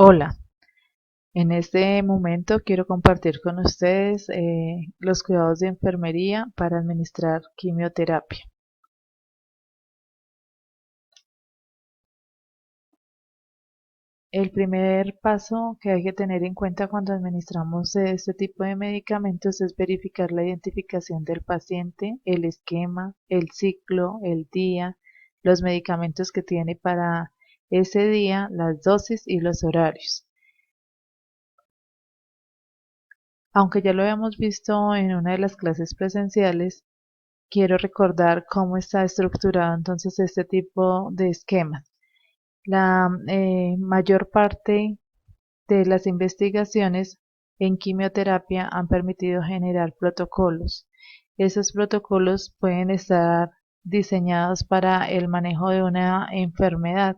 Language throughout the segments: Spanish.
Hola, en este momento quiero compartir con ustedes los cuidados de enfermería para administrar quimioterapia. El primer paso que hay que tener en cuenta cuando administramos este tipo de medicamentos es verificar la identificación del paciente, el esquema, el ciclo, el día, los medicamentos que tiene para ese día, las dosis y los horarios. Aunque ya lo habíamos visto en una de las clases presenciales, quiero recordar cómo está estructurado entonces este tipo de esquemas. La mayor parte de las investigaciones en quimioterapia han permitido generar protocolos. Esos protocolos pueden estar diseñados para el manejo de una enfermedad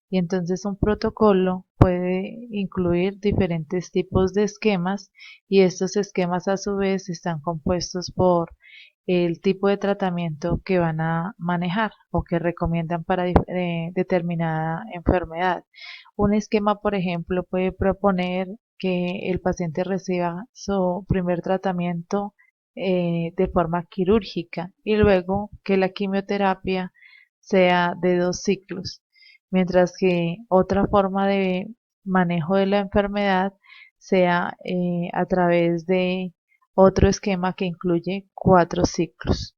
y entonces un protocolo puede incluir diferentes tipos de esquemas y estos esquemas a su vez están compuestos por el tipo de tratamiento que van a manejar o que recomiendan para determinada enfermedad. Un esquema, por ejemplo, puede proponer que el paciente reciba su primer tratamiento de forma quirúrgica y luego que la quimioterapia sea de 2 ciclos, mientras que otra forma de manejo de la enfermedad sea a través de otro esquema que incluye 4 ciclos.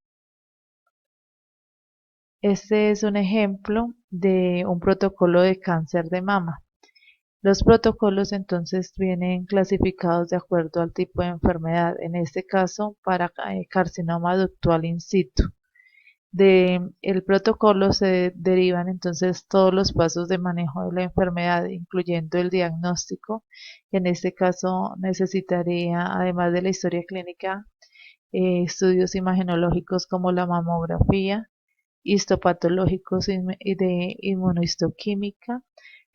Este es un ejemplo de un protocolo de cáncer de mama. Los protocolos entonces vienen clasificados de acuerdo al tipo de enfermedad, en este caso para carcinoma ductal in situ. De el protocolo se derivan entonces todos los pasos de manejo de la enfermedad, incluyendo el diagnóstico. En este caso necesitaría, además de la historia clínica, estudios imagenológicos como la mamografía, histopatológicos y de inmunohistoquímica,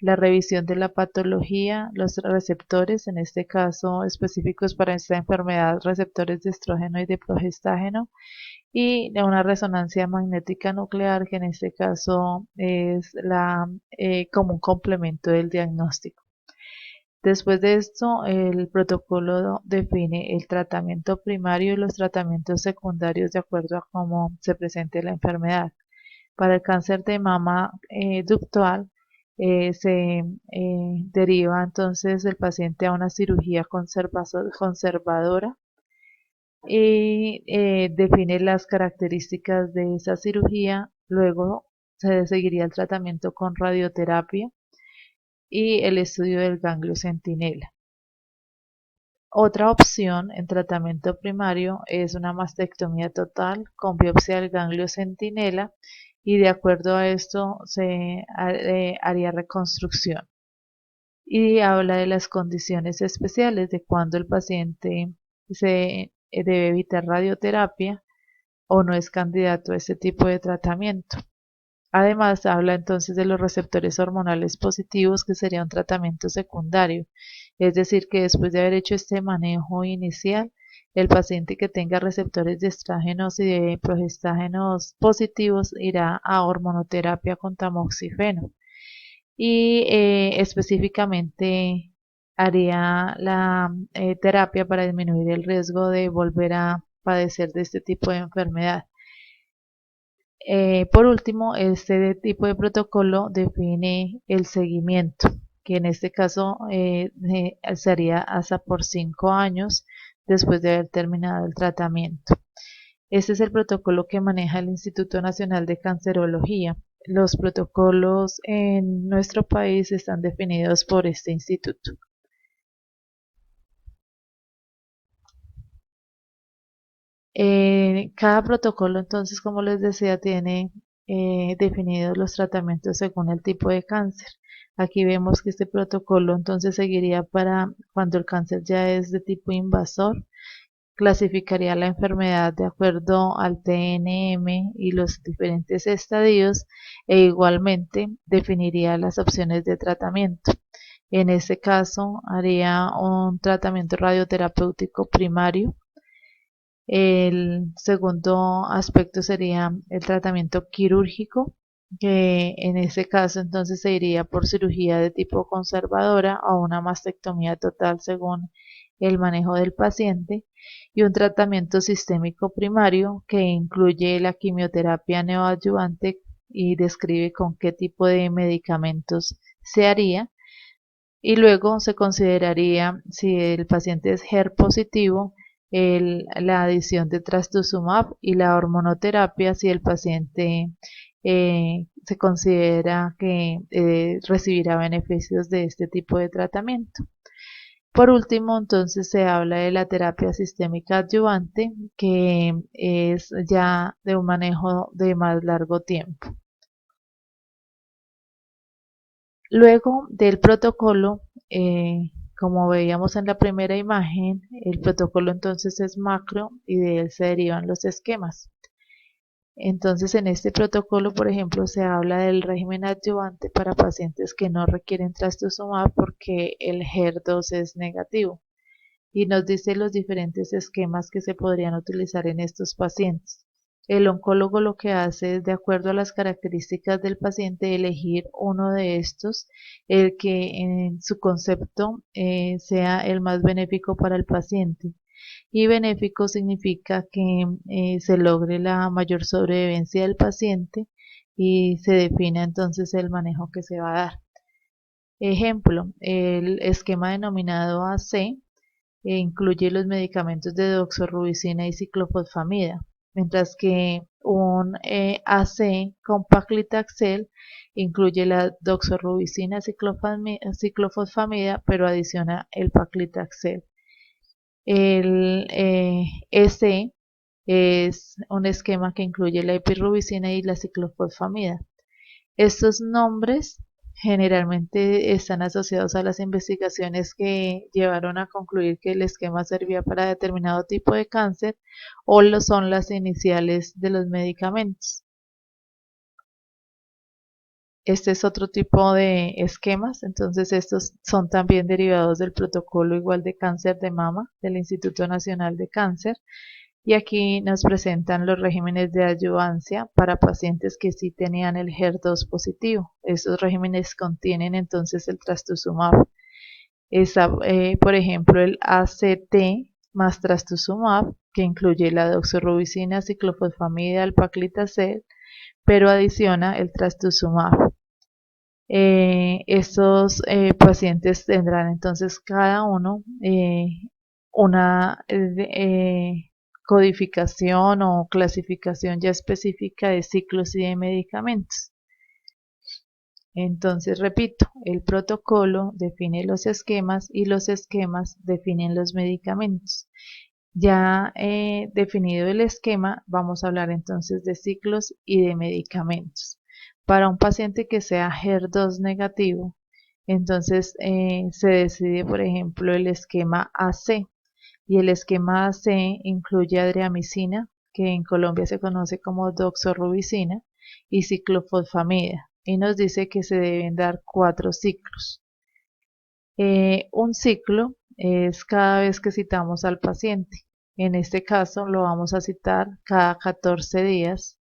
la revisión de la patología, los receptores, en este caso específicos para esta enfermedad, receptores de estrógeno y de progestágeno, y de una resonancia magnética nuclear, que en este caso es como un complemento del diagnóstico. Después de esto, el protocolo define el tratamiento primario y los tratamientos secundarios de acuerdo a cómo se presente la enfermedad. Para el cáncer de mama ductal se deriva entonces el paciente a una cirugía conservadora y define las características de esa cirugía. Luego se seguiría el tratamiento con radioterapia y el estudio del ganglio centinela. Otra opción en tratamiento primario es una mastectomía total con biopsia del ganglio centinela y de acuerdo a esto se haría reconstrucción. Y habla de las condiciones especiales de cuando el paciente se debe evitar radioterapia o no es candidato a este tipo de tratamiento. Además, habla entonces de los receptores hormonales positivos, que sería un tratamiento secundario, es decir, que después de haber hecho este manejo inicial, el paciente que tenga receptores de estrógenos y de progestágenos positivos irá a hormonoterapia con tamoxifeno y específicamente haría la terapia para disminuir el riesgo de volver a padecer de este tipo de enfermedad. Por último, este tipo de protocolo define el seguimiento, que en este caso sería hasta por 5 años después de haber terminado el tratamiento. Este es el protocolo que maneja el Instituto Nacional de Cancerología. Los protocolos en nuestro país están definidos por este instituto. Cada protocolo, entonces, como les decía, tiene definidos los tratamientos según el tipo de cáncer. Aquí vemos que este protocolo entonces seguiría para cuando el cáncer ya es de tipo invasor, clasificaría la enfermedad de acuerdo al TNM y los diferentes estadios e igualmente definiría las opciones de tratamiento. En este caso, haría un tratamiento radioterapéutico primario. El segundo aspecto sería el tratamiento quirúrgico que en ese caso entonces se iría por cirugía de tipo conservadora o una mastectomía total según el manejo del paciente, y un tratamiento sistémico primario que incluye la quimioterapia neoadyuvante y describe con qué tipo de medicamentos se haría, y luego se consideraría, si el paciente es HER positivo, la adición de trastuzumab y la hormonoterapia si el paciente se considera que recibirá beneficios de este tipo de tratamiento. Por último, entonces se habla de la terapia sistémica adyuvante, que es ya de un manejo de más largo tiempo. Luego del protocolo, como veíamos en la primera imagen, el protocolo entonces es macro y de él se derivan los esquemas. Entonces, en este protocolo, por ejemplo, se habla del régimen adyuvante para pacientes que no requieren trastuzumab porque el HER2 es negativo, y nos dice los diferentes esquemas que se podrían utilizar en estos pacientes. El oncólogo lo que hace es, de acuerdo a las características del paciente, elegir uno de estos, el que en su concepto sea el más benéfico para el paciente. Y benéfico significa que se logre la mayor sobrevivencia del paciente y se define entonces el manejo que se va a dar. Ejemplo, el esquema denominado AC incluye los medicamentos de doxorubicina y ciclofosfamida, mientras que un AC con paclitaxel incluye la doxorubicina ciclofosfamida, pero adiciona el paclitaxel. El EC es un esquema que incluye la epirubicina y la ciclofosfamida. Estos nombres generalmente están asociados a las investigaciones que llevaron a concluir que el esquema servía para determinado tipo de cáncer o lo son las iniciales de los medicamentos. Este es otro tipo de esquemas, entonces estos son también derivados del protocolo igual de cáncer de mama del Instituto Nacional de Cáncer. Y aquí nos presentan los regímenes de adyuvancia para pacientes que sí tenían el HER2 positivo. Estos regímenes contienen entonces el trastuzumab. Por ejemplo, el ACT más trastuzumab, que incluye la doxorubicina, ciclofosfamida, el paclitaxel, pero adiciona el trastuzumab. Estos pacientes tendrán entonces cada uno una codificación o clasificación ya específica de ciclos y de medicamentos. Entonces, repito, el protocolo define los esquemas y los esquemas definen los medicamentos. Ya definido el esquema, vamos a hablar entonces de ciclos y de medicamentos. Para un paciente que sea HER2 negativo, entonces se decide, por ejemplo, el esquema AC. Y el esquema AC incluye adriamicina, que en Colombia se conoce como doxorubicina, y ciclofosfamida. Y nos dice que se deben dar 4 ciclos. Un ciclo es cada vez que citamos al paciente. En este caso lo vamos a citar cada 14 días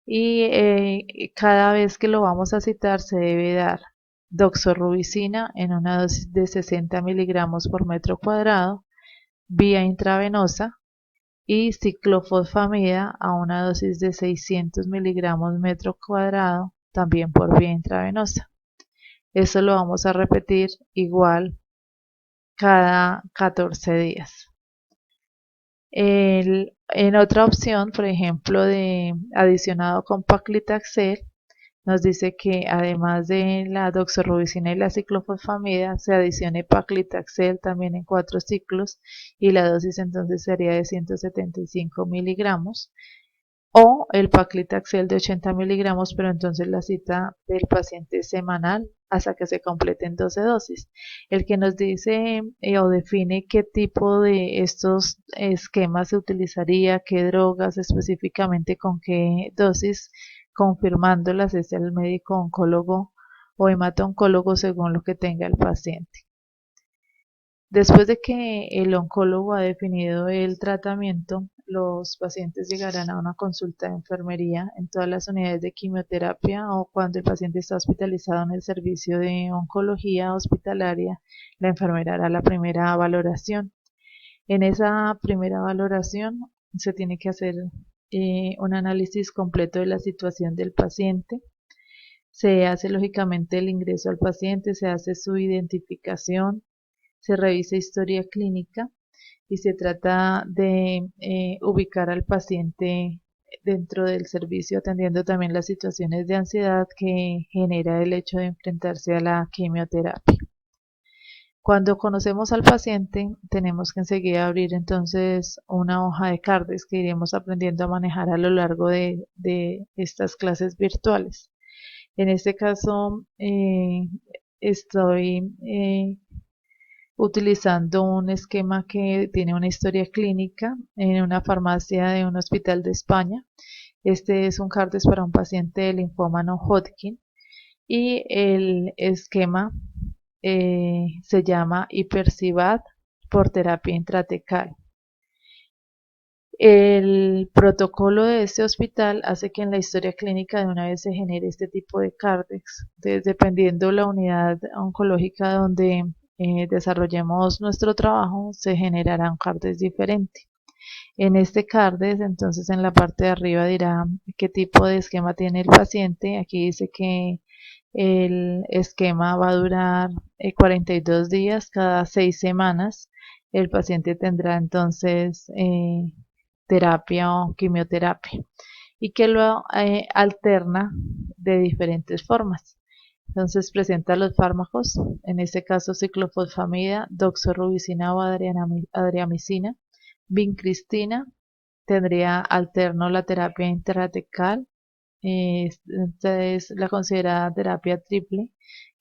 y cada vez que lo vamos a citar se debe dar doxorubicina en una dosis de 60 miligramos por metro cuadrado vía intravenosa y ciclofosfamida a una dosis de 600 miligramos metro cuadrado también por vía intravenosa. Eso lo vamos a repetir igual cada 14 días. En otra opción, por ejemplo, de adicionado con paclitaxel, nos dice que además de la doxorubicina y la ciclofosfamida, se adicione paclitaxel también en 4 ciclos y la dosis entonces sería de 175 miligramos. O el paclitaxel de 80 miligramos, pero entonces la cita del paciente es semanal hasta que se completen 12 dosis. El que nos dice o define qué tipo de estos esquemas se utilizaría, qué drogas específicamente, con qué dosis, confirmándolas, es el médico oncólogo o hemato-oncólogo según lo que tenga el paciente. Después de que el oncólogo ha definido el tratamiento, los pacientes llegarán a una consulta de enfermería en todas las unidades de quimioterapia o cuando el paciente está hospitalizado en el servicio de oncología hospitalaria, la enfermera hará la primera valoración. En esa primera valoración se tiene que hacer un análisis completo de la situación del paciente. Se hace lógicamente el ingreso al paciente, se hace su identificación, se revisa historia clínica y se trata de ubicar al paciente dentro del servicio, atendiendo también las situaciones de ansiedad que genera el hecho de enfrentarse a la quimioterapia. Cuando conocemos al paciente, tenemos que enseguida abrir entonces una hoja de CARDES que iremos aprendiendo a manejar a lo largo de estas clases virtuales. En este caso, estoy utilizando un esquema que tiene una historia clínica en una farmacia de un hospital de España. Este es un CARDES para un paciente de linfoma no Hodgkin y el esquema se llama Hipercivad por terapia intratecal. El protocolo de este hospital hace que en la historia clínica de una vez se genere este tipo de CARDEX. Entonces, dependiendo la unidad oncológica donde desarrollemos nuestro trabajo, se generará un CARDEX diferente. En este CARDEX, entonces en la parte de arriba dirá qué tipo de esquema tiene el paciente. Aquí dice que el esquema va a durar 42 días, cada 6 semanas. El paciente tendrá entonces terapia o quimioterapia y que lo alterna de diferentes formas. Entonces presenta los fármacos, en este caso ciclofosfamida, doxorubicina o adriamicina, vincristina, tendría alterno la terapia intratecal, esta es la considerada terapia triple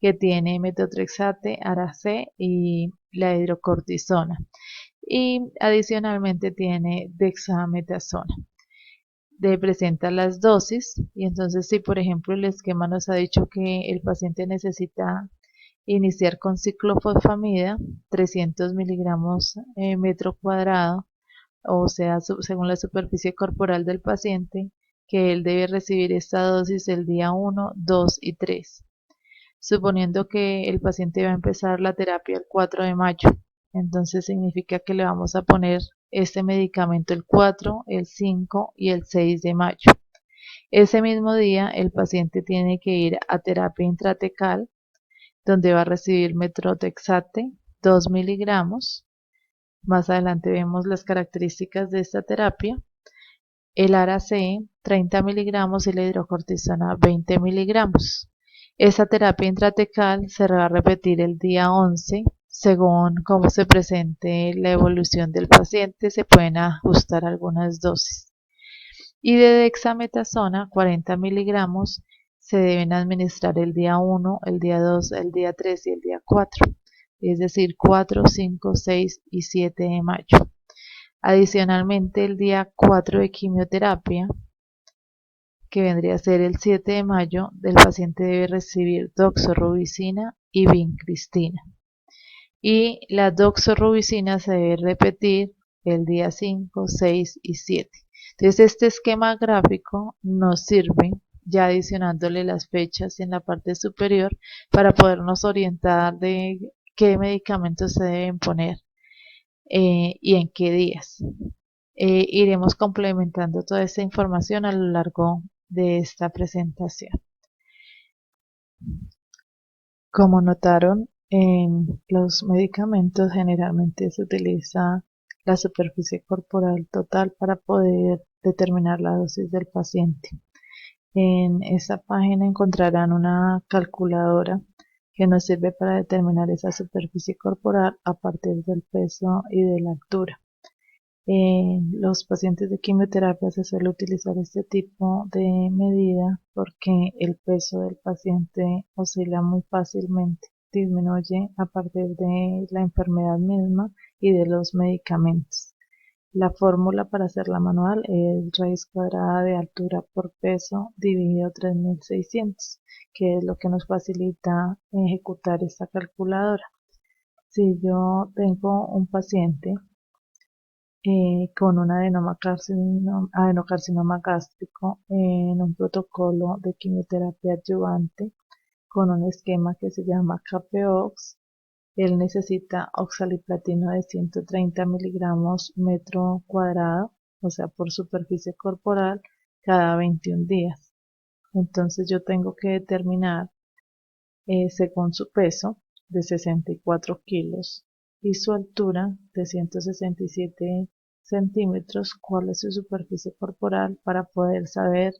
que tiene metotrexate, aracé y la hidrocortisona y adicionalmente tiene dexametasona. Presenta las dosis y entonces si por ejemplo el esquema nos ha dicho que el paciente necesita iniciar con ciclofosfamida 300 miligramos metro cuadrado, o sea, según la superficie corporal del paciente, que él debe recibir esta dosis el día 1, 2 y 3. Suponiendo que el paciente va a empezar la terapia el 4 de mayo, entonces significa que le vamos a poner este medicamento el 4, el 5 y el 6 de mayo. Ese mismo día el paciente tiene que ir a terapia intratecal, donde va a recibir metotrexate 2 miligramos. Más adelante vemos las características de esta terapia. El ARA-C 30 miligramos y la hidrocortisona 20 miligramos. Esta terapia intratecal se va a repetir el día 11. Según cómo se presente la evolución del paciente, se pueden ajustar algunas dosis. Y de dexametasona 40 miligramos se deben administrar el día 1, el día 2, el día 3 y el día 4, es decir, 4, 5, 6 y 7 de mayo. Adicionalmente, el día 4 de quimioterapia, que vendría a ser el 7 de mayo, el paciente debe recibir doxorubicina y vincristina. Y la doxorubicina se debe repetir el día 5, 6 y 7. Entonces, este esquema gráfico nos sirve, ya adicionándole las fechas en la parte superior, para podernos orientar de qué medicamentos se deben poner y en qué días. Iremos complementando toda esta información a lo largo de esta presentación. Como notaron, en los medicamentos generalmente se utiliza la superficie corporal total para poder determinar la dosis del paciente. En esta página encontrarán una calculadora que nos sirve para determinar esa superficie corporal a partir del peso y de la altura. En los pacientes de quimioterapia se suele utilizar este tipo de medida porque el peso del paciente oscila muy fácilmente, disminuye a partir de la enfermedad misma y de los medicamentos. La fórmula para hacerla manual es raíz cuadrada de altura por peso dividido 3600, que es lo que nos facilita ejecutar esta calculadora. Si yo tengo un paciente con un adenocarcinoma gástrico en un protocolo de quimioterapia adyuvante con un esquema que se llama CAPEOX. Él necesita oxaliplatino de 130 miligramos metro cuadrado, o sea, por superficie corporal, cada 21 días. Entonces yo tengo que determinar, según su peso de 64 kilos y su altura de 167 centímetros, cuál es su superficie corporal para poder saber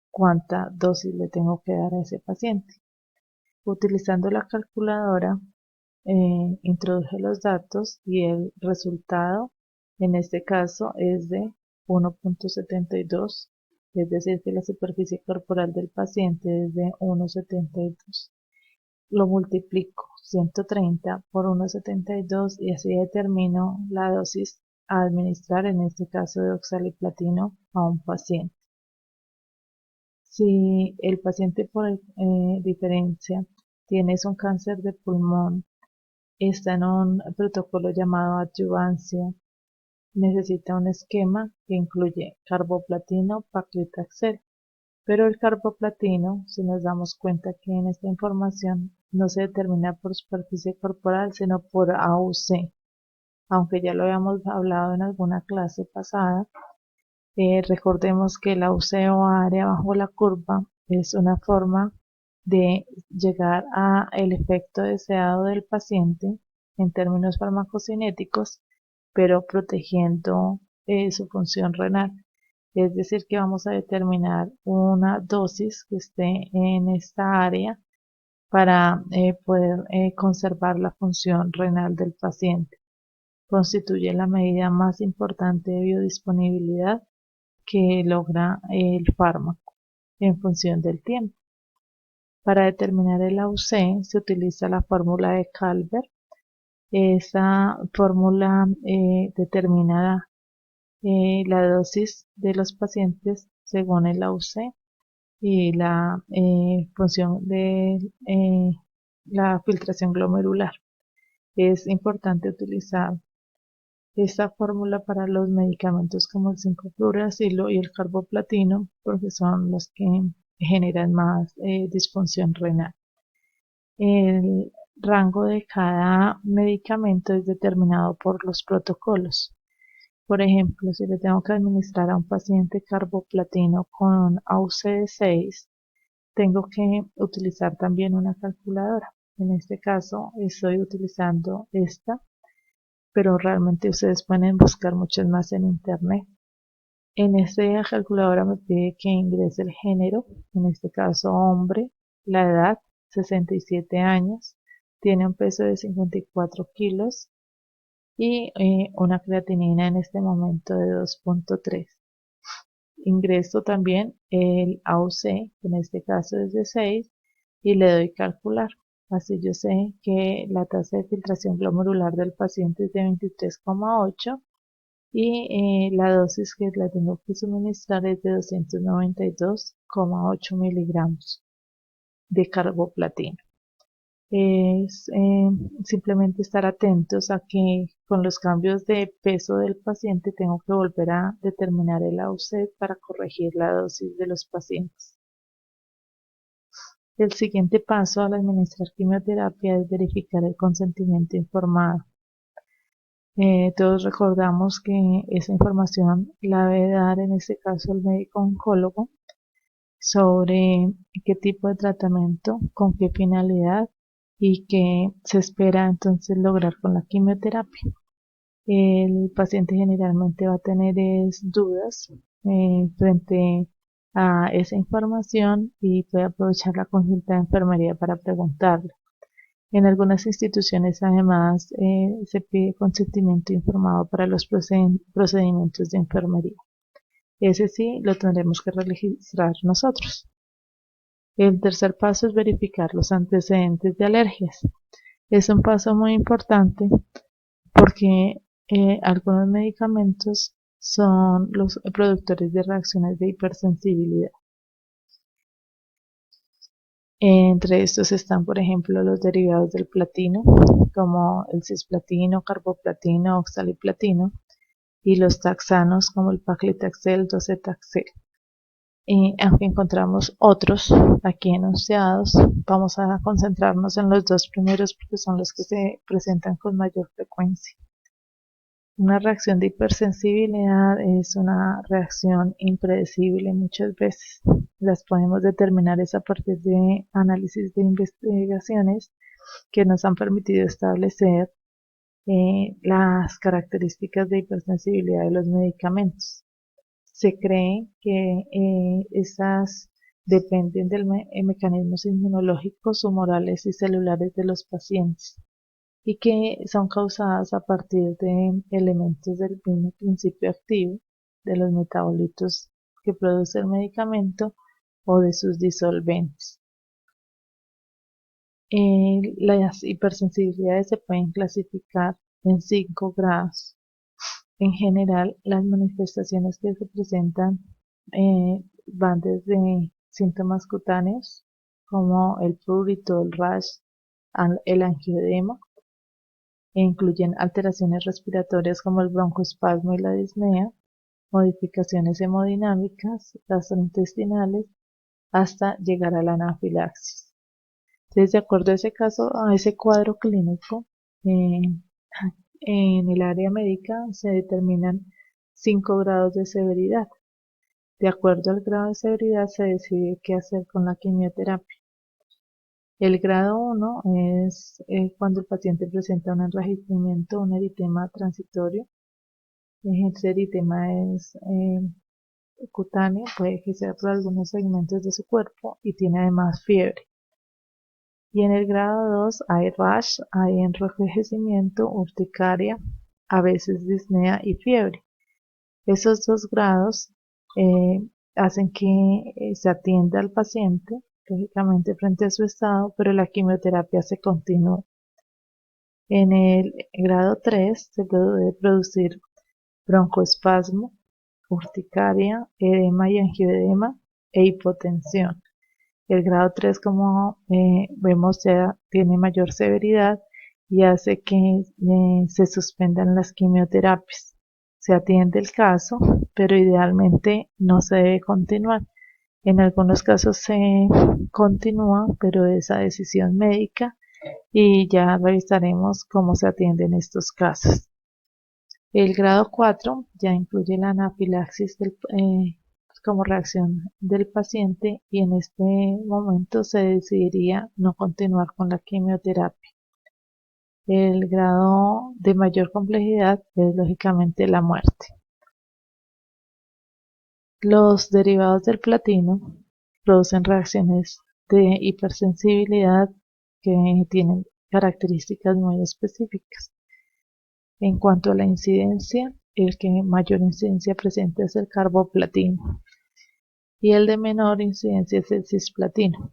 cuánta dosis le tengo que dar a ese paciente. Utilizando la calculadora, introduje los datos y el resultado en este caso es de 1.72, es decir que la superficie corporal del paciente es de 1.72. Lo multiplico 130 por 1.72 y así determino la dosis a administrar, en este caso de oxaliplatino, a un paciente. Si el paciente por diferencia tiene un cáncer de pulmón, está en un protocolo llamado adyuvancia, necesita un esquema que incluye carboplatino, paclitaxel. Pero el carboplatino, si nos damos cuenta que en esta información no se determina por superficie corporal, sino por AUC, aunque ya lo habíamos hablado en alguna clase pasada. Recordemos que el AUC o área bajo la curva es una forma de llegar a el efecto deseado del paciente en términos farmacocinéticos, pero protegiendo su función renal. Es decir, que vamos a determinar una dosis que esté en esta área para poder conservar la función renal del paciente. Constituye la medida más importante de biodisponibilidad que logra el fármaco en función del tiempo. Para determinar el AUC se utiliza la fórmula de Calvert. Esa fórmula determina la dosis de los pacientes según el AUC y la función de la filtración glomerular. Es importante utilizar esta fórmula para los medicamentos como el 5-fluoracilo y el carboplatino porque son los que generan más disfunción renal. El rango de cada medicamento es determinado por los protocolos. Por ejemplo, si le tengo que administrar a un paciente carboplatino con AUC de 6, tengo que utilizar también una calculadora. En este caso estoy utilizando esta, pero realmente ustedes pueden buscar muchas más en internet. En esta calculadora me pide que ingrese el género, en este caso hombre, la edad 67 años, tiene un peso de 54 kilos y una creatinina en este momento de 2.3. Ingreso también el AUC, que en este caso es de 6, y le doy calcular. Así yo sé que la tasa de filtración glomerular del paciente es de 23,8 y la dosis que la tengo que suministrar es de 292,8 miligramos de carboplatino. Es simplemente estar atentos a que con los cambios de peso del paciente tengo que volver a determinar el AUC para corregir la dosis de los pacientes. El siguiente paso al administrar quimioterapia es verificar el consentimiento informado. Todos recordamos que esa información la debe dar en este caso el médico oncólogo sobre qué tipo de tratamiento, con qué finalidad y qué se espera entonces lograr con la quimioterapia. El paciente generalmente va a tener dudas frente a esa información y puede aprovechar la consulta de enfermería para preguntarle. En algunas instituciones además se pide consentimiento informado para los procedimientos de enfermería. Ese sí lo tendremos que registrar nosotros. El tercer paso es verificar los antecedentes de alergias. Es un paso muy importante porque algunos medicamentos son los productores de reacciones de hipersensibilidad. Entre estos están, por ejemplo, los derivados del platino, como el cisplatino, carboplatino, oxaliplatino, y los taxanos como el paclitaxel, docetaxel. Aunque encontramos otros aquí enunciados, vamos a concentrarnos en los dos primeros porque son los que se presentan con mayor frecuencia. Una reacción de hipersensibilidad es una reacción impredecible muchas veces. Las podemos determinar a partir de análisis de investigaciones que nos han permitido establecer las características de hipersensibilidad de los medicamentos. Se cree que esas dependen de mecanismos inmunológicos, humorales y celulares de los pacientes y que son causadas a partir de elementos del mismo principio activo, de los metabolitos que produce el medicamento o de sus disolventes. Las hipersensibilidades se pueden clasificar en 5 grados. En general, las manifestaciones que se presentan van desde síntomas cutáneos como el prurito, el rash, el angioedema, e incluyen alteraciones respiratorias como el broncoespasmo y la disnea, modificaciones hemodinámicas, gastrointestinales, hasta llegar a la anafilaxis. Entonces, de acuerdo a ese caso, a ese cuadro clínico, en el área médica se determinan 5 grados de severidad. De acuerdo al grado de severidad se decide qué hacer con la quimioterapia. El grado 1 es cuando el paciente presenta un enrojecimiento, un eritema transitorio. Ese eritema es cutáneo, puede que sea por algunos segmentos de su cuerpo y tiene además fiebre. Y en el grado 2 hay rash, hay enrojecimiento, urticaria, a veces disnea y fiebre. Esos 2 grados hacen que se atienda al paciente, lógicamente frente a su estado, pero la quimioterapia se continúa. En el grado 3 se puede producir broncoespasmo, urticaria, edema y angioedema e hipotensión. El grado 3, como vemos, ya tiene mayor severidad y hace que se suspendan las quimioterapias. Se atiende el caso, pero idealmente no se debe continuar. En algunos casos se continúa, pero es a decisión médica y ya revisaremos cómo se atienden estos casos. El grado 4 ya incluye la anafilaxis como reacción del paciente y en este momento se decidiría no continuar con la quimioterapia. El grado de mayor complejidad es lógicamente la muerte. Los derivados del platino producen reacciones de hipersensibilidad que tienen características muy específicas. En cuanto a la incidencia, el que mayor incidencia presenta es el carboplatino y el de menor incidencia es el cisplatino.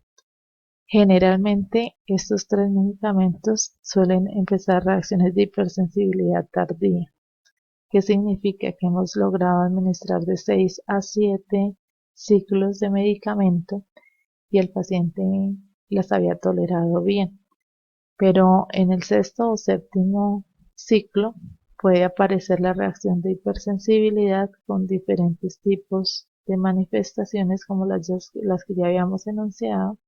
Generalmente, estos 3 medicamentos suelen empezar reacciones de hipersensibilidad tardía, que significa que hemos logrado administrar de 6 a 7 ciclos de medicamento y el paciente las había tolerado bien. Pero en el 6º o 7º ciclo puede aparecer la reacción de hipersensibilidad con diferentes tipos de manifestaciones como las que ya habíamos enunciado.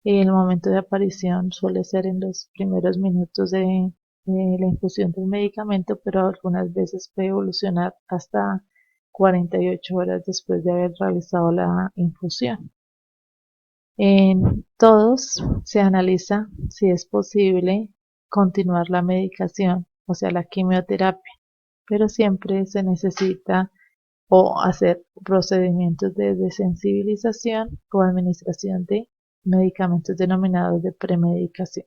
El momento de aparición suele ser en los primeros minutos de la infusión del medicamento, pero algunas veces puede evolucionar hasta 48 horas después de haber realizado la infusión. En todos se analiza si es posible continuar la medicación, o sea, la quimioterapia, pero siempre se necesita o hacer procedimientos de desensibilización o administración de medicamentos denominados de premedicación.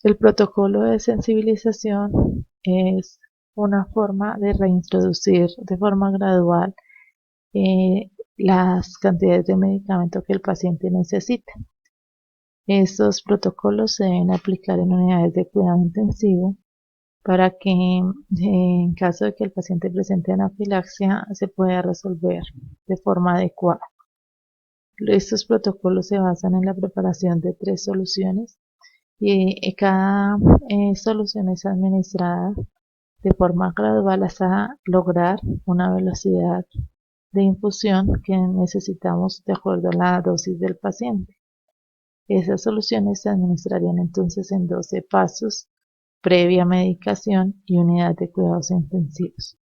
El protocolo de sensibilización es una forma de reintroducir de forma gradual las cantidades de medicamento que el paciente necesita. Estos protocolos se deben aplicar en unidades de cuidado intensivo para que en caso de que el paciente presente anafilaxia se pueda resolver de forma adecuada. Estos protocolos se basan en la preparación de 3 soluciones y cada solución es administrada de forma gradual hasta lograr una velocidad de infusión que necesitamos de acuerdo a la dosis del paciente. Esas soluciones se administrarían entonces en 12 pasos, previa medicación y unidad de cuidados intensivos.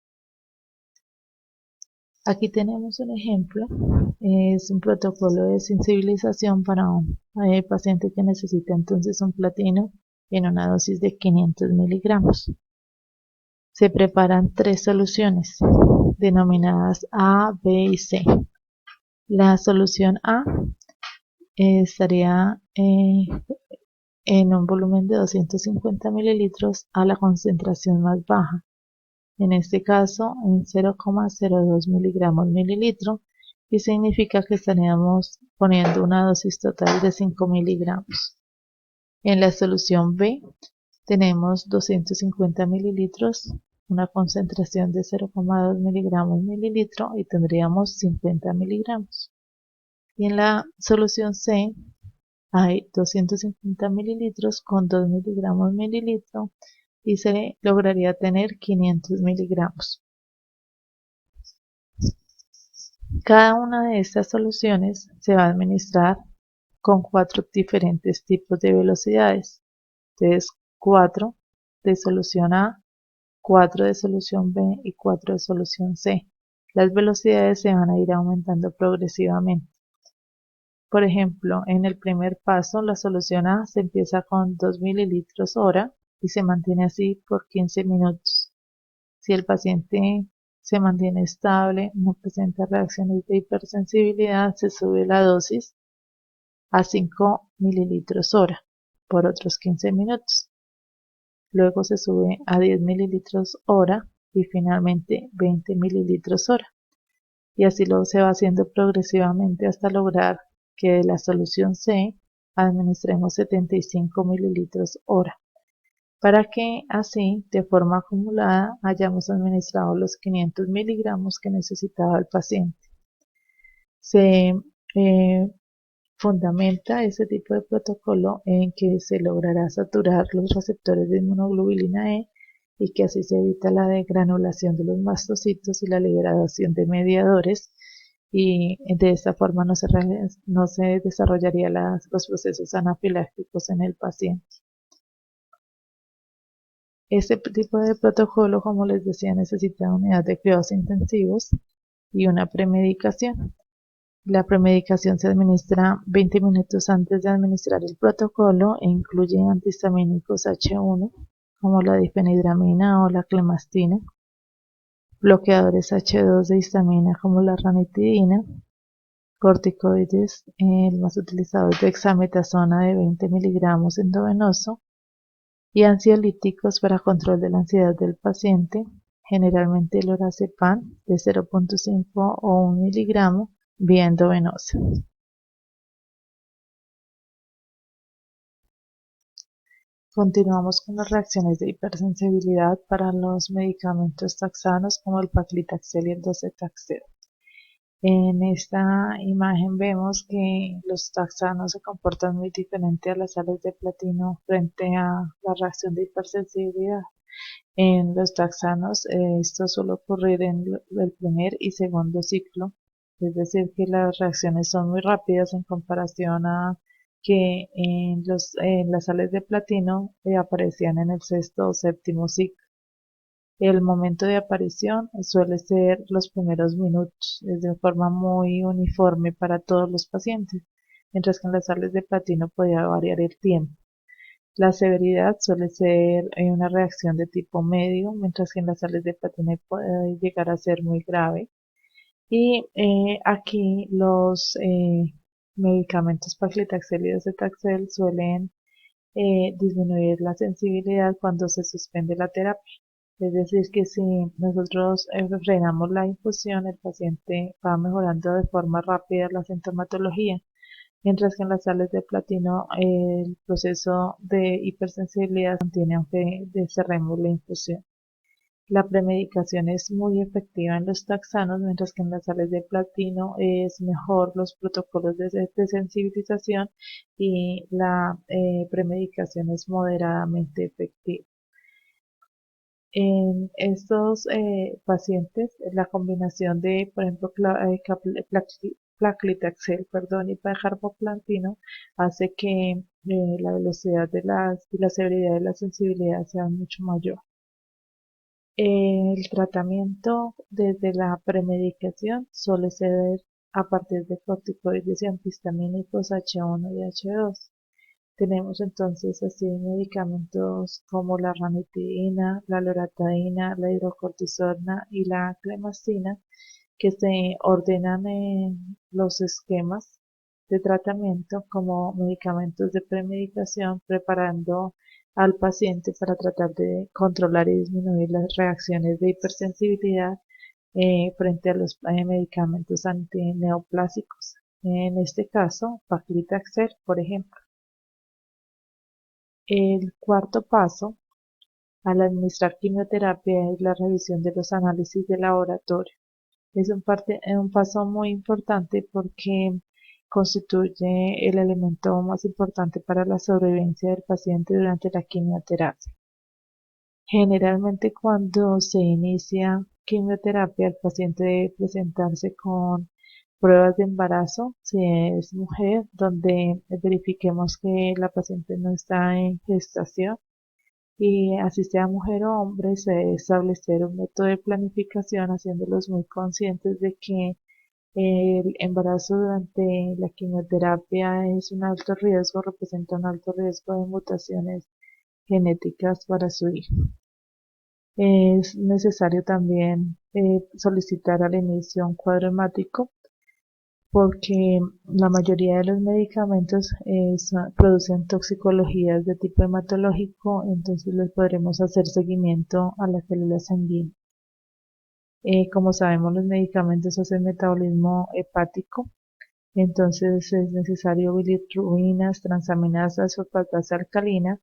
Aquí tenemos un ejemplo, es un protocolo de sensibilización para un paciente que necesita entonces un platino en una dosis de 500 miligramos. Se preparan 3 soluciones denominadas A, B y C. La solución A estaría en un volumen de 250 mililitros a la concentración más baja, en este caso en 0,02 miligramos mililitro, y significa que estaríamos poniendo una dosis total de 5 miligramos. En la solución B tenemos 250 mililitros, una concentración de 0,2 miligramos mililitro y tendríamos 50 miligramos. Y en la solución C hay 250 mililitros con 2 miligramos mililitro y se lograría tener 500 miligramos. Cada una de estas soluciones se va a administrar con 4 diferentes tipos de velocidades. Entonces, 4 de solución A, 4 de solución B y 4 de solución C. Las velocidades se van a ir aumentando progresivamente. Por ejemplo, en el primer paso, la solución A se empieza con 2 mililitros hora y se mantiene así por 15 minutos. Si el paciente se mantiene estable, no presenta reacciones de hipersensibilidad, se sube la dosis a 5 mililitros hora por otros 15 minutos. Luego se sube a 10 mililitros hora y finalmente 20 mililitros hora. Y así lo se va haciendo progresivamente hasta lograr que de la solución C administremos 75 mililitros hora, para que así de forma acumulada hayamos administrado los 500 miligramos que necesitaba el paciente. Se fundamenta ese tipo de protocolo en que se logrará saturar los receptores de inmunoglobulina E y que así se evita la degranulación de los mastocitos y la liberación de mediadores, y de esta forma no se desarrollarían los procesos anafilácticos en el paciente. Este tipo de protocolo, como les decía, necesita unidad de cuidados intensivos y una premedicación. La premedicación se administra 20 minutos antes de administrar el protocolo e incluye antihistamínicos H1 como la difenhidramina o la clemastina, bloqueadores H2 de histamina como la ranitidina, corticoides, el más utilizado es dexametasona de 20 miligramos endovenoso, y ansiolíticos para control de la ansiedad del paciente, generalmente el lorazepam de 0,5 o 1 miligramo vía endovenosa. Continuamos con las reacciones de hipersensibilidad para los medicamentos taxanos como el paclitaxel y el docetaxel. En esta imagen vemos que los taxanos se comportan muy diferente a las sales de platino frente a la reacción de hipersensibilidad. En los taxanos esto suele ocurrir en el primer y segundo ciclo, es decir que las reacciones son muy rápidas en comparación a que en las sales de platino aparecían en el sexto o séptimo ciclo. El momento de aparición suele ser los primeros minutos, es de forma muy uniforme para todos los pacientes, mientras que en las sales de platino podía variar el tiempo. La severidad suele ser una reacción de tipo medio, mientras que en las sales de platino puede llegar a ser muy grave. Y aquí los medicamentos paclitaxel y docetaxel suelen disminuir la sensibilidad cuando se suspende la terapia. Es decir, que si nosotros frenamos la infusión, el paciente va mejorando de forma rápida la sintomatología, mientras que en las sales de platino el proceso de hipersensibilidad se mantiene aunque cerremos la infusión. La premedicación es muy efectiva en los taxanos, mientras que en las sales de platino es mejor los protocolos de sensibilización y la premedicación es moderadamente efectiva. En estos pacientes, la combinación de, por ejemplo, placlitaxel, perdón, y carboplatino hace que la velocidad de y la severidad de la sensibilidad sea mucho mayor. El tratamiento desde la premedicación suele ser a partir de corticoides y antihistamínicos H1 y H2. Tenemos entonces así medicamentos como la ranitidina, la loratadina, la hidrocortisona y la clemactina que se ordenan en los esquemas de tratamiento como medicamentos de premedicación, preparando al paciente para tratar de controlar y disminuir las reacciones de hipersensibilidad frente a los medicamentos antineoplásicos. En este caso, paclitaxel, por ejemplo. El cuarto paso al administrar quimioterapia es la revisión de los análisis de laboratorio. Es un paso muy importante porque constituye el elemento más importante para la sobrevivencia del paciente durante la quimioterapia. Generalmente cuando se inicia quimioterapia, el paciente debe presentarse con pruebas de embarazo, si es mujer, donde verifiquemos que la paciente no está en gestación y así sea mujer o hombre, se debe establecer un método de planificación haciéndolos muy conscientes de que el embarazo durante la quimioterapia es un alto riesgo, representa un alto riesgo de mutaciones genéticas para su hijo. Es necesario también solicitar al inicio un cuadro hemático porque la mayoría de los medicamentos producen toxicologías de tipo hematológico, entonces les podremos hacer seguimiento a las células sanguíneas. Como sabemos, los medicamentos hacen metabolismo hepático, entonces es necesario bilirrubinas, transaminasas, fosfatasa alcalina,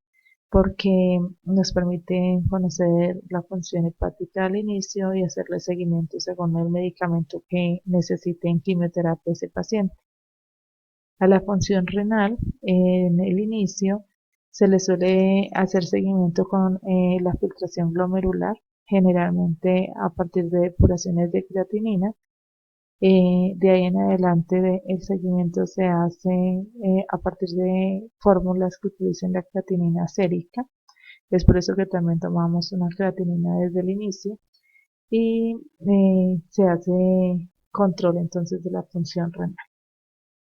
porque nos permite conocer la función hepática al inicio y hacerle seguimiento según el medicamento que necesite en quimioterapia ese paciente. A la función renal, en el inicio, se le suele hacer seguimiento con la filtración glomerular, generalmente a partir de depuraciones de creatinina. De ahí en adelante el seguimiento se hace a partir de fórmulas que utilicen la creatinina sérica. Es por eso que también tomamos una creatinina desde el inicio y se hace control entonces de la función renal.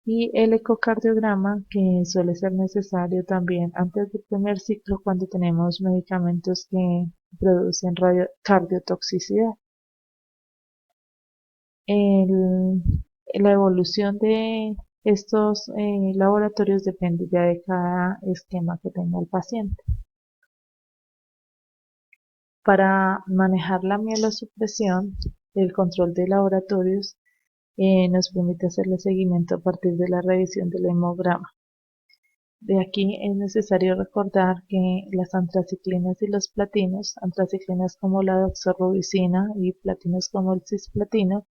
Y el ecocardiograma que suele ser necesario también antes del primer ciclo cuando tenemos medicamentos que producen cardiotoxicidad. El- la evolución de estos laboratorios depende ya de cada esquema que tenga el paciente. Para manejar la mielosupresión, el control de laboratorios nos permite hacerle seguimiento a partir de la revisión del hemograma. De aquí es necesario recordar que las antraciclinas y los platinos, antraciclinas como la doxorubicina y platinos como el cisplatino,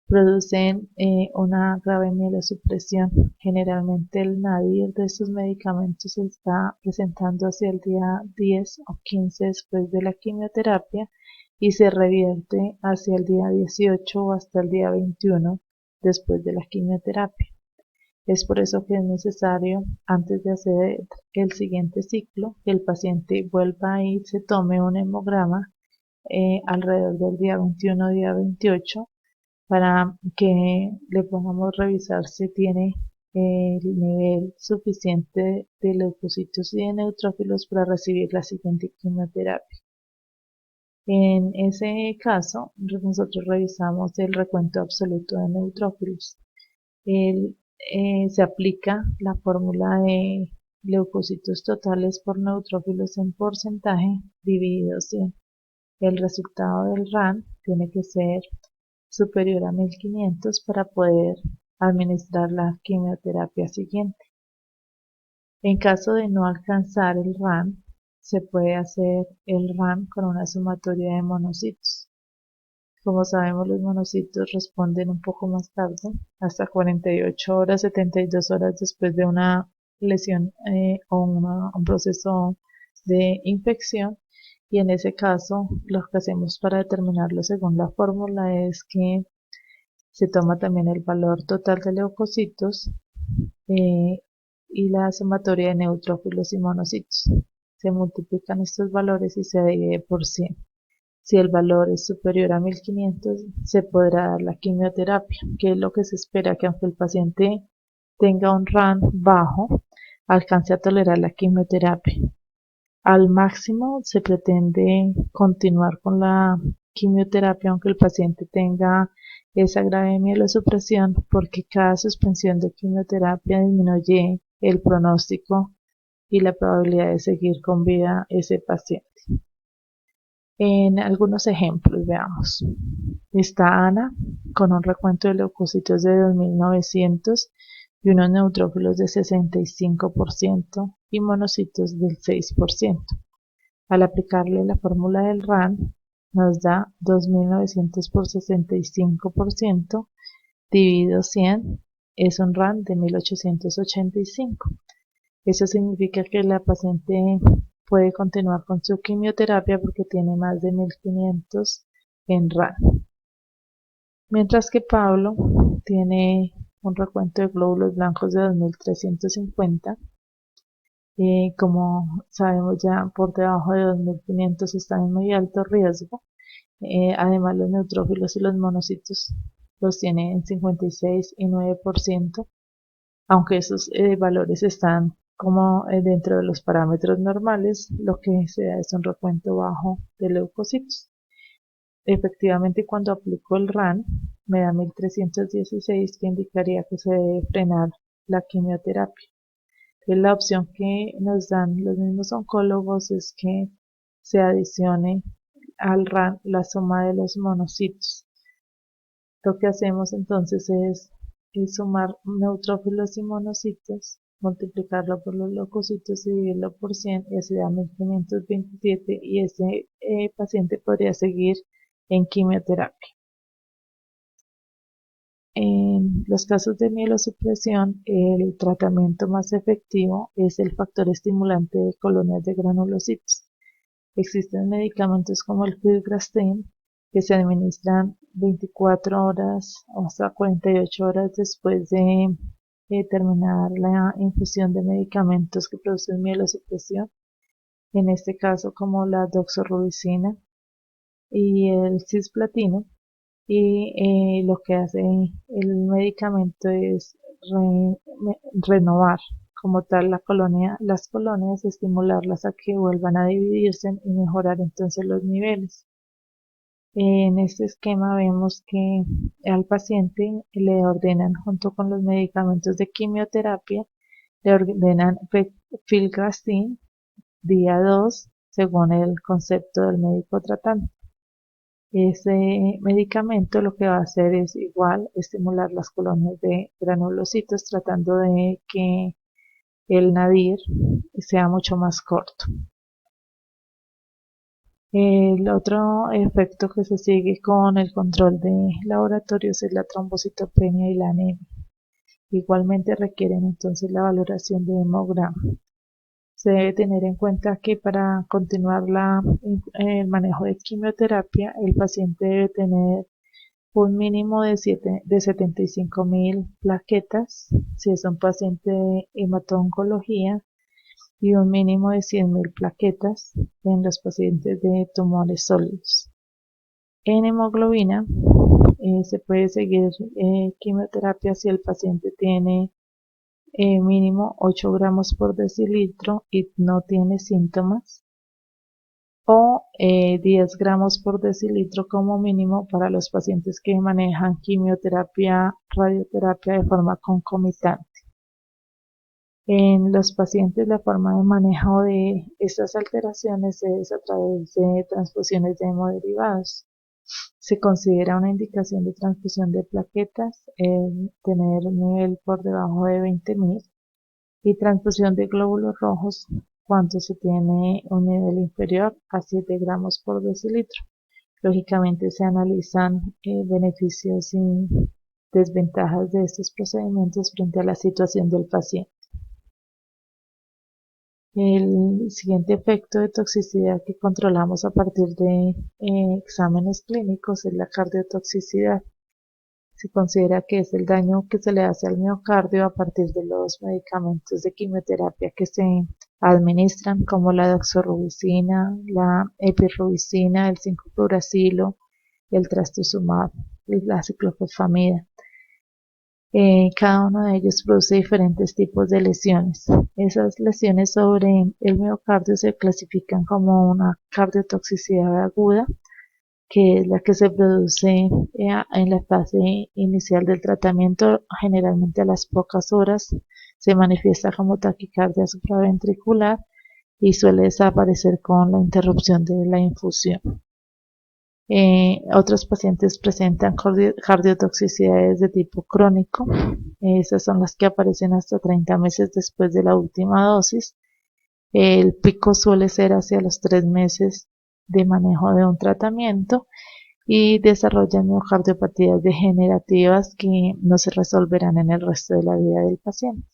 producen una grave mielosupresión. Generalmente el nadir de estos medicamentos se está presentando hacia el día 10 o 15 después de la quimioterapia y se revierte hacia el día 18 o hasta el día 21 después de la quimioterapia. Es por eso que es necesario, antes de hacer el siguiente ciclo, que el paciente vuelva y se tome un hemograma alrededor del día 21 o día 28 para que le podamos revisar si tiene el nivel suficiente de leucocitos y de neutrófilos para recibir la siguiente quimioterapia. En ese caso, nosotros revisamos el recuento absoluto de neutrófilos. Se aplica la fórmula de leucocitos totales por neutrófilos en porcentaje dividido 100. El resultado del RAN tiene que ser superior a 1500 para poder administrar la quimioterapia siguiente. En caso de no alcanzar el RAN, se puede hacer el RAN con una sumatoria de monocitos. Como sabemos, los monocitos responden un poco más tarde, hasta 48 horas, 72 horas después de una lesión o un proceso de infección, y en ese caso lo que hacemos para determinarlo según la fórmula es que se toma también el valor total de leucocitos eh, y la sumatoria de neutrófilos y monocitos. Se multiplican estos valores y se divide por 100. Si el valor es superior a 1500, se podrá dar la quimioterapia, que es lo que se espera, que aunque el paciente tenga un RAN bajo, alcance a tolerar la quimioterapia. Al máximo se pretende continuar con la quimioterapia aunque el paciente tenga esa grave mielosupresión, porque cada suspensión de quimioterapia disminuye el pronóstico y la probabilidad de seguir con vida ese paciente. En algunos ejemplos, veamos. Está Ana con un recuento de leucocitos de 2900 y unos neutrófilos de 65% y monocitos del 6%. Al aplicarle la fórmula del RAN, nos da 2900 por 65% dividido 100 es un RAN de 1885. Eso significa que la paciente puede continuar con su quimioterapia porque tiene más de 1500 en RAN. Mientras que Pablo tiene un recuento de glóbulos blancos de 2350. Como sabemos ya por debajo de 2500 están en muy alto riesgo. Además los neutrófilos y los monocitos los tienen en 56 y 9%, aunque esos valores están como dentro de los parámetros normales, lo que se da es un recuento bajo de leucocitos. Efectivamente, cuando aplico el RAN, me da 1316, que indicaría que se debe frenar la quimioterapia. La opción que nos dan los mismos oncólogos es que se adicione al RAN la suma de los monocitos. Lo que hacemos entonces es sumar neutrófilos y monocitos, multiplicarlo por los leucocitos y dividirlo por 100 y así da 1527 y ese paciente podría seguir en quimioterapia. En los casos de mielosupresión, el tratamiento más efectivo es el factor estimulante de colonias de granulocitos. Existen medicamentos como el filgrastim que se administran 24 horas o hasta 48 horas después de terminar la infusión de medicamentos que producen mielosupresión, en este caso como la doxorubicina y el cisplatino. Y lo que hace el medicamento es renovar como tal las colonias, estimularlas a que vuelvan a dividirse y mejorar entonces los niveles. En este esquema vemos que al paciente le ordenan junto con los medicamentos de quimioterapia, le ordenan filgrastim día 2 según el concepto del médico tratante. Ese medicamento lo que va a hacer es igual estimular las colonias de granulocitos tratando de que el nadir sea mucho más corto. El otro efecto que se sigue con el control de laboratorios es la trombocitopenia y la anemia. Igualmente requieren entonces la valoración de hemograma. Se debe tener en cuenta que para continuar el manejo de quimioterapia, el paciente debe tener un mínimo de 75.000 plaquetas, si es un paciente de hemato-oncología, y un mínimo de 100.000 plaquetas en los pacientes de tumores sólidos. En hemoglobina se puede seguir quimioterapia si el paciente tiene mínimo 8 gramos por decilitro y no tiene síntomas, o 10 gramos por decilitro como mínimo para los pacientes que manejan quimioterapia, radioterapia de forma concomitante. En los pacientes la forma de manejo de estas alteraciones es a través de transfusiones de hemoderivados. Se considera una indicación de transfusión de plaquetas tener un nivel por debajo de 20.000 y transfusión de glóbulos rojos cuando se tiene un nivel inferior a 7 gramos por decilitro. Lógicamente se analizan beneficios y desventajas de estos procedimientos frente a la situación del paciente. El siguiente efecto de toxicidad que controlamos a partir de exámenes clínicos es la cardiotoxicidad. Se considera que es el daño que se le hace al miocardio a partir de los medicamentos de quimioterapia que se administran, como la doxorubicina, la epirubicina, el 5-fluoracilo, el trastuzumab y la ciclofosfamida. Cada uno de ellos produce diferentes tipos de lesiones. Esas lesiones sobre el miocardio se clasifican como una cardiotoxicidad aguda, que es la que se produce en la fase inicial del tratamiento, generalmente a las pocas horas. Se manifiesta como taquicardia supraventricular y suele desaparecer con la interrupción de la infusión. Otros pacientes presentan cardiotoxicidades de tipo crónico. Esas son las que aparecen hasta 30 meses después de la última dosis. El pico suele ser hacia los 3 meses de manejo de un tratamiento y desarrollan miocardiopatías degenerativas que no se resolverán en el resto de la vida del paciente.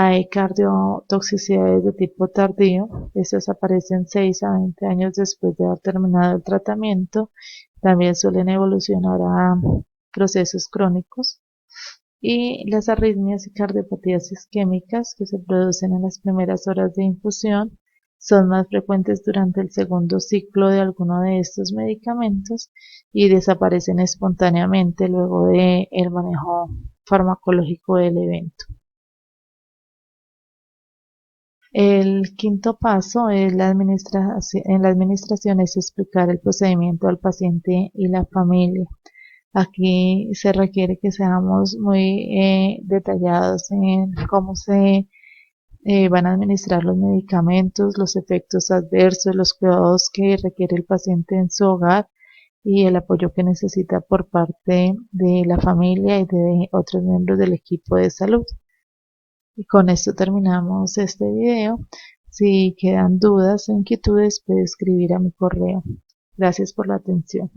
Hay cardiotoxicidades de tipo tardío, estas aparecen 6 a 20 años después de haber terminado el tratamiento, también suelen evolucionar a procesos crónicos. Y las arritmias y cardiopatías isquémicas que se producen en las primeras horas de infusión son más frecuentes durante el segundo ciclo de alguno de estos medicamentos y desaparecen espontáneamente luego del manejo farmacológico del evento. El quinto paso es en la administración es explicar el procedimiento al paciente y la familia. Aquí se requiere que seamos muy detallados en cómo se van a administrar los medicamentos, los efectos adversos, los cuidados que requiere el paciente en su hogar y el apoyo que necesita por parte de la familia y de otros miembros del equipo de salud. Y con esto terminamos este video. Si quedan dudas o inquietudes, puede escribir a mi correo. Gracias por la atención.